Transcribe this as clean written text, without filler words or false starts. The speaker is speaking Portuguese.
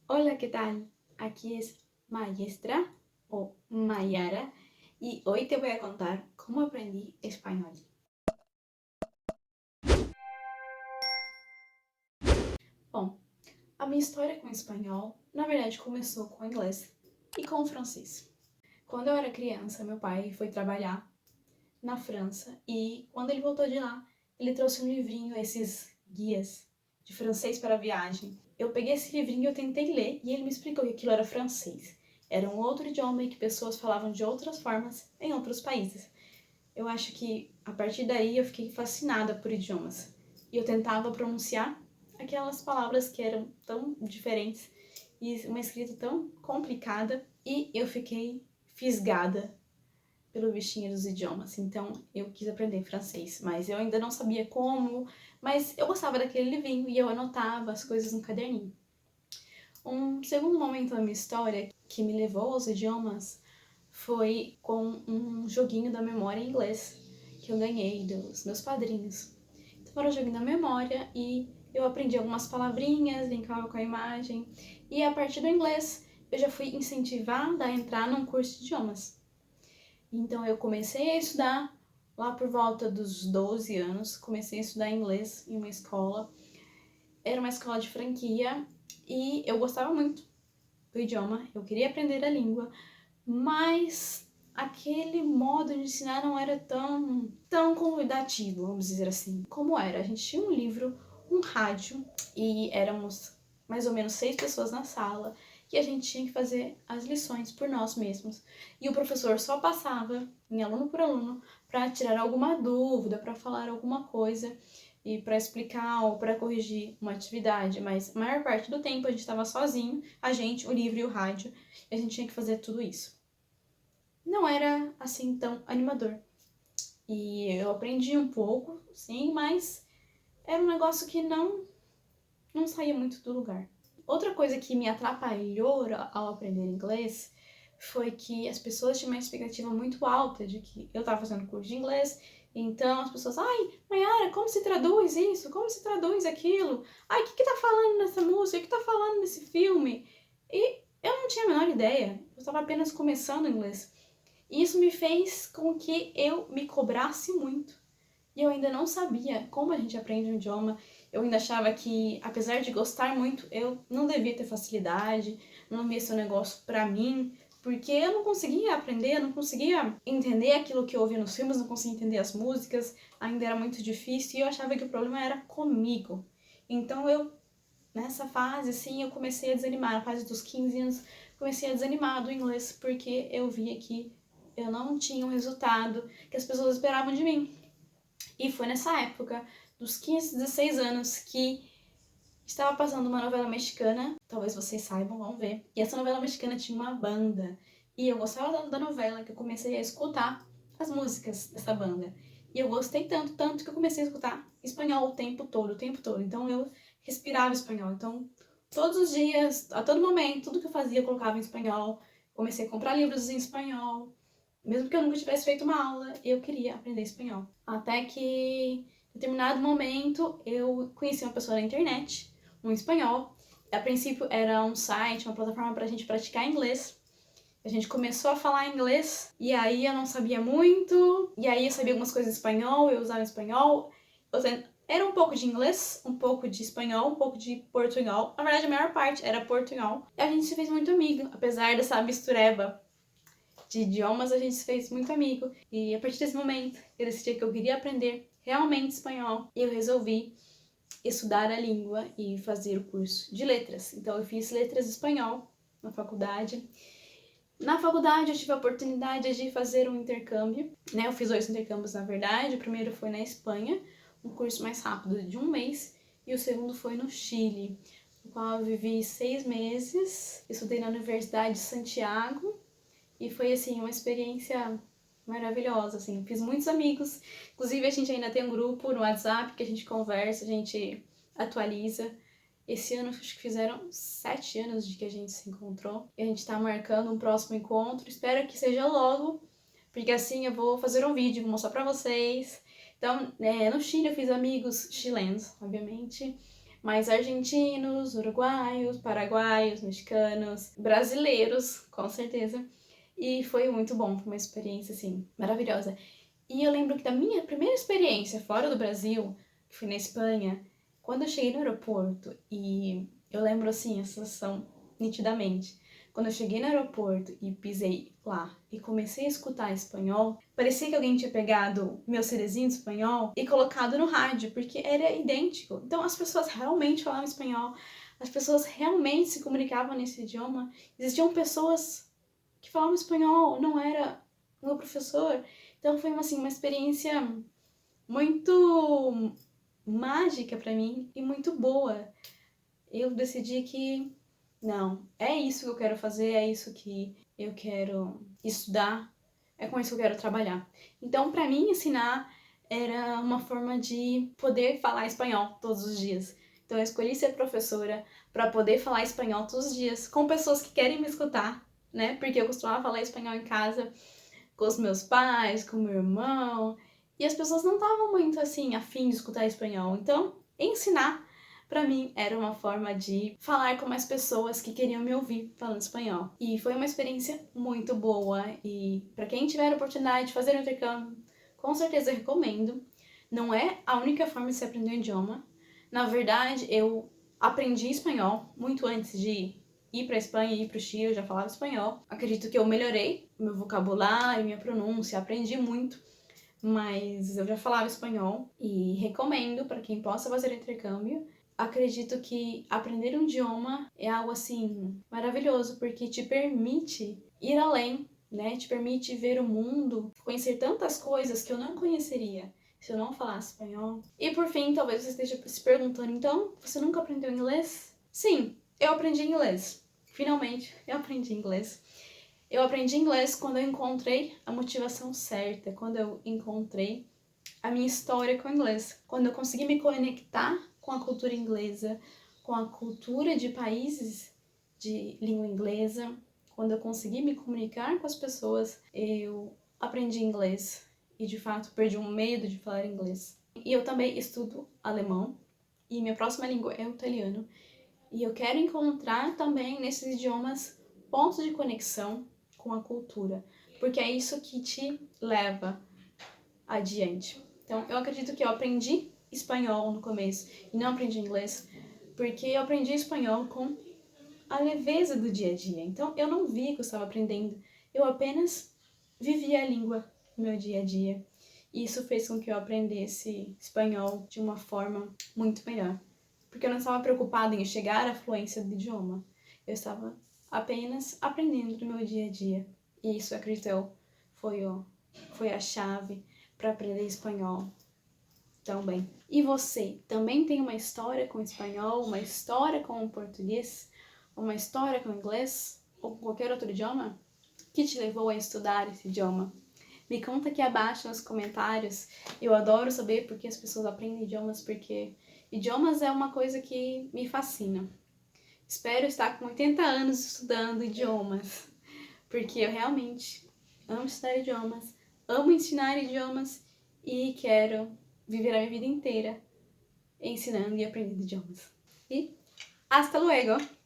Hola, ¿qué tal? Aquí es Maestra o Mayara y hoy te voy a contar cómo aprendí español. Bom, a minha história com o espanhol, na verdade, começou com o inglês e com o francês. Quando eu era criança, meu pai foi trabalhar na França e quando ele voltou de lá, ele trouxe um livrinho, esses guias de francês para a viagem. Eu peguei esse livrinho e eu tentei ler e ele me explicou que aquilo era francês. Era um outro idioma e que pessoas falavam de outras formas em outros países. Eu acho que a partir daí eu fiquei fascinada por idiomas. E eu tentava pronunciar aquelas palavras que eram tão diferentes e uma escrita tão complicada e eu fiquei fisgada pelo bichinho dos idiomas. Então eu quis aprender francês, mas eu ainda não sabia como, mas eu gostava daquele livrinho e eu anotava as coisas no caderninho. Um segundo momento da minha história que me levou aos idiomas foi com um joguinho da memória em inglês que eu ganhei dos meus padrinhos. Então era um joguinho da memória e eu aprendi algumas palavrinhas, brincava com a imagem e a partir do inglês eu já fui incentivada a entrar num curso de idiomas. Então eu comecei a estudar lá por volta dos 12 anos, comecei a estudar inglês em uma escola. Era uma escola de franquia e eu gostava muito do idioma, eu queria aprender a língua, mas aquele modo de ensinar não era tão convidativo, vamos dizer assim. Como era? A gente tinha um livro, um rádio e éramos mais ou menos 6 pessoas na sala e a gente tinha que fazer as lições por nós mesmos. E o professor só passava em aluno por aluno para tirar alguma dúvida, para falar alguma coisa e para explicar ou para corrigir uma atividade, mas a maior parte do tempo a gente estava sozinho, a gente, o livro e o rádio, e a gente tinha que fazer tudo isso. Não era assim tão animador. E eu aprendi um pouco, sim, mas era um negócio que não saía muito do lugar. Outra coisa que me atrapalhou ao aprender inglês foi que as pessoas tinham uma expectativa muito alta de que eu estava fazendo curso de inglês, então as pessoas, ai, Mayara, como se traduz isso? Como se traduz aquilo? Ai, o que tá falando nessa música? O que tá falando nesse filme? E eu não tinha a menor ideia, eu estava apenas começando inglês. E isso me fez com que eu me cobrasse muito. E eu ainda não sabia como a gente aprende um idioma. Eu ainda achava que, apesar de gostar muito, eu não devia ter facilidade, não devia ser um negócio pra mim, porque eu não conseguia aprender, eu não conseguia entender aquilo que eu ouvia nos filmes, não conseguia entender as músicas, ainda era muito difícil e eu achava que o problema era comigo. Então nessa fase, assim, eu comecei a desanimar, na fase dos 15 anos, comecei a desanimar do inglês, porque eu via que eu não tinha o resultado que as pessoas esperavam de mim. E foi nessa época, dos 15, 16 anos, que estava passando uma novela mexicana, talvez vocês saibam, vão ver. E essa novela mexicana tinha uma banda. E eu gostava da novela que eu comecei a escutar as músicas dessa banda. E eu gostei tanto que eu comecei a escutar espanhol o tempo todo, o tempo todo. Então eu respirava espanhol. Então, todos os dias, a todo momento, tudo que eu fazia eu colocava em espanhol. Comecei a comprar livros em espanhol. Mesmo que eu nunca tivesse feito uma aula, eu queria aprender espanhol. Até que, em determinado momento, eu conheci uma pessoa na internet, um espanhol. A princípio era um site, uma plataforma pra gente praticar inglês. A gente começou a falar inglês e aí eu não sabia muito, e aí eu sabia algumas coisas em espanhol, eu usava espanhol. Era um pouco de inglês, um pouco de espanhol, um pouco de portunhol. Na verdade, a maior parte era portunhol. E a gente se fez muito amigo, apesar dessa mistureba de idiomas, a gente se fez muito amigo. E a partir desse momento, eu decidi que eu queria aprender realmente espanhol. E eu resolvi estudar a língua e fazer o curso de letras. Então eu fiz letras espanhol na faculdade. Na faculdade eu tive a oportunidade de fazer um intercâmbio, né? Eu fiz 2 intercâmbios, na verdade. O primeiro foi na Espanha, um curso mais rápido de 1 mês, e o segundo foi no Chile, no qual eu vivi 6 meses. Estudei na Universidade de Santiago, e foi, assim, uma experiência maravilhosa, assim. Fiz muitos amigos. Inclusive, a gente ainda tem um grupo no WhatsApp que a gente conversa, a gente atualiza. Esse ano, acho que fizeram 7 anos de que a gente se encontrou. E a gente tá marcando um próximo encontro. Espero que seja logo, porque assim eu vou fazer um vídeo, vou mostrar pra vocês. Então, no Chile eu fiz amigos chilenos, obviamente. mas argentinos, uruguaios, paraguaios, mexicanos, brasileiros, com certeza. E foi muito bom, foi uma experiência, assim, maravilhosa. E eu lembro que da minha primeira experiência fora do Brasil, que fui na Espanha, quando eu cheguei no aeroporto, e eu lembro, assim, a sensação nitidamente. Quando eu cheguei no aeroporto e pisei lá e comecei a escutar espanhol, parecia que alguém tinha pegado meu CDzinho de espanhol e colocado no rádio, porque era idêntico. Então as pessoas realmente falavam espanhol, as pessoas realmente se comunicavam nesse idioma. Existiam pessoas que falavam espanhol, não era o meu professor. Então foi assim, uma experiência muito mágica para mim e muito boa. Eu decidi que não, é isso que eu quero fazer, é isso que eu quero estudar, é com isso que eu quero trabalhar. Então, para mim, ensinar era uma forma de poder falar espanhol todos os dias. Então, eu escolhi ser professora para poder falar espanhol todos os dias com pessoas que querem me escutar, né? Porque eu costumava falar espanhol em casa com os meus pais, com meu irmão, e as pessoas não estavam muito assim afim de escutar espanhol. Então, ensinar para mim era uma forma de falar com mais pessoas que queriam me ouvir falando espanhol. E foi uma experiência muito boa e para quem tiver a oportunidade de fazer um intercâmbio, com certeza recomendo. Não é a única forma de se aprender um idioma. Na verdade, eu aprendi espanhol muito antes de ir para a Espanha e ir para o Chile, eu já falava espanhol. Acredito que eu melhorei meu vocabulário, minha pronúncia, aprendi muito, mas eu já falava espanhol e recomendo para quem possa fazer intercâmbio. Acredito que aprender um idioma é algo assim maravilhoso, porque te permite ir além, né? Te permite ver o mundo, conhecer tantas coisas que eu não conheceria se eu não falasse espanhol. E por fim, talvez você esteja se perguntando, então, você nunca aprendeu inglês? Sim, eu aprendi inglês. Finalmente, eu aprendi inglês. Eu aprendi inglês quando eu encontrei a motivação certa, quando eu encontrei a minha história com o inglês, quando eu consegui me conectar com a cultura inglesa, com a cultura de países de língua inglesa, quando eu consegui me comunicar com as pessoas, eu aprendi inglês e de fato perdi o medo de falar inglês. E eu também estudo alemão e minha próxima língua é o italiano. E eu quero encontrar também nesses idiomas pontos de conexão com a cultura, porque é isso que te leva adiante. Então, eu acredito que eu aprendi espanhol no começo e não aprendi inglês, porque eu aprendi espanhol com a leveza do dia a dia. Então, eu não via que eu estava aprendendo, eu apenas vivia a língua no meu dia a dia. E isso fez com que eu aprendesse espanhol de uma forma muito melhor. Porque eu não estava preocupada em chegar à fluência do idioma. Eu estava apenas aprendendo no meu dia a dia. E isso, acredito eu, foi a chave para aprender espanhol tão bem. E você também tem uma história com espanhol, uma história com o português, uma história com o inglês ou com qualquer outro idioma que te levou a estudar esse idioma? Me conta aqui abaixo nos comentários. Eu adoro saber por que as pessoas aprendem idiomas, porque idiomas é uma coisa que me fascina. Espero estar com 80 anos estudando idiomas, porque eu realmente amo estudar idiomas, amo ensinar idiomas e quero viver a minha vida inteira ensinando e aprendendo idiomas. E hasta luego!